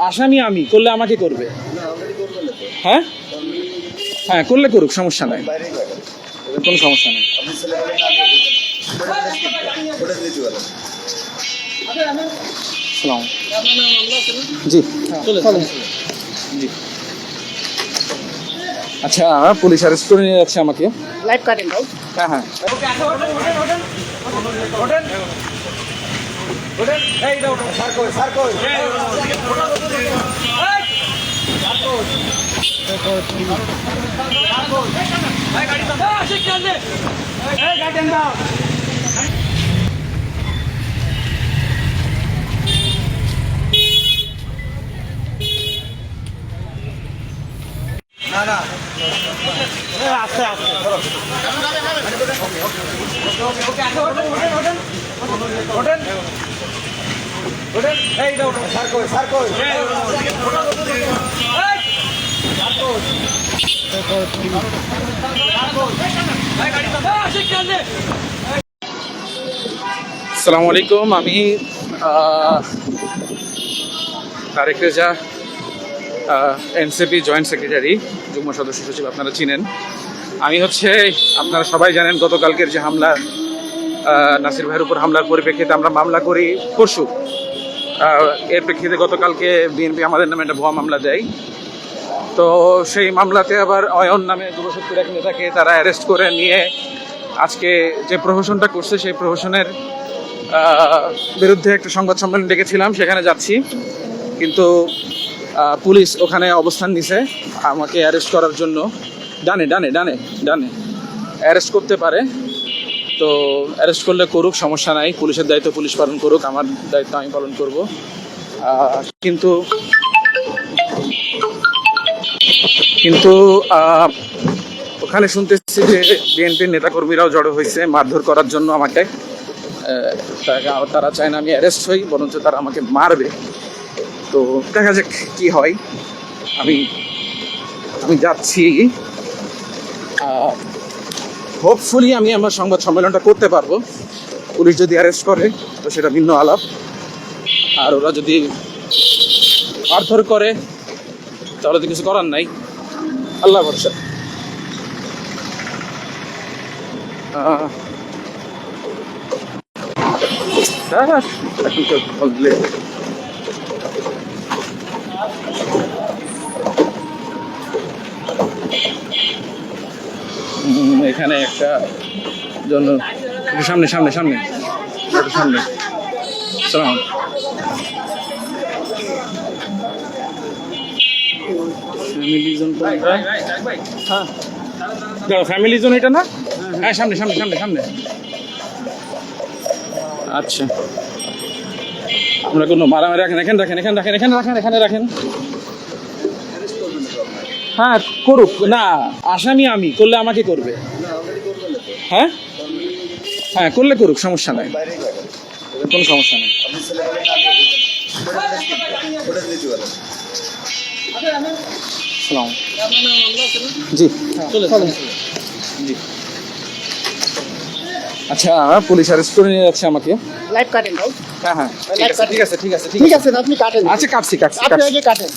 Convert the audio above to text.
আসামি আমি, করলে আমাকে করবে। হ্যাঁ হ্যাঁ, করলে করুক, সমস্যা নাই, কোনো সমস্যা নেই। জি জি। আচ্ছা, পুলিশ অ্যারেস্ট করে নিয়ে যাচ্ছে আমাকে। লাইভ কাটেন ভাই। হ্যাঁ হ্যাঁ। আসসালামু আলাইকুম, আমি Tarek Reza, NCP joint secretary, যুগ্ম সদস্য সচিব, আপনারা চিনেন। আমি আপনারা সবাই জানেন, গতকালকের যে হামলা, নাসির ভাইয়ের উপর হামলার পরিপ্রেক্ষিতে আমরা মামলা করি পরশু। এর প্রেক্ষিতে গতকালকে বিএনপি আমাদের নামে একটা ভুয়া মামলা দেয়। তো সেই মামলাতে আবার অয়ন নামে যুবশক্তির এক নেতাকে তারা অ্যারেস্ট করে নিয়ে আজকে যে প্রহসনটা করছে, সেই প্রহসনের বিরুদ্ধে একটা সংবাদ সম্মেলন ডেকেছিলাম, সেখানে যাচ্ছি। কিন্তু পুলিশ ওখানে অবস্থান নিছে আমাকে অ্যারেস্ট করার জন্য। ডানে ডানে ডানে ডানে অ্যারেস্ট করতে পারে, তো অ্যারেস্ট করলে করুক, সমস্যা নাই। পুলিশের দায়িত্ব পুলিশ পালন করুক, আমার দায়িত্ব আমি পালন করব। কিন্তু কিন্তু ওখানে শুনতেছি যে বিএনপির নেতাকর্মীরাও জড়ো হয়েছে মারধর করার জন্য আমাকে। তারা চায় না আমি অ্যারেস্ট হই, বরঞ্চ তারা আমাকে মারবে। তো দেখা যাক কি হয়। আমি যাচ্ছি। হোপফুলি আমি আমার সংবাদ সম্মেলনটা করতে পারবো। পুলিশ যদি অ্যারেস্ট করে তো সেটা ভিন্ন আলাপ, আর ওরা যদি মারধর করে তাহলে তো কিছু করার নাই, আল্লাহ ভরসা। এখানে একটা জন্য সামনে সামনে সামনে সামনে সালাম। ফ্যামিলি জোন কোনটা? হ্যাঁ দাঁড়াও, ফ্যামিলি জোন এটা না? হ্যাঁ, সামনে সামনে সামনে সামনে। আচ্ছা, আমরা কোনো মারামারি রাখেন, এখানে রাখেন, এখানে রাখেন, এখানে রাখেন, এখানে রাখেন। হ্যাঁ করুক না, আসামি আমি, করলে আমাকে করবে। হ্যাঁ হ্যাঁ, করলে করুক, সমস্যা নাই, কোনো সমস্যা নেই। জি জি। আচ্ছা, পুলিশ অ্যারেস্ট করে নিয়ে যাচ্ছে আমাকে। লাইভ কাটেন ভাই। হ্যাঁ হ্যাঁ, ঠিক আছে ঠিক আছে ঠিক আছে ঠিক আছে, আপনি কাটেন। আচ্ছা, কাটছি কাটছি আপনি কাটছি। আগে কাটেন।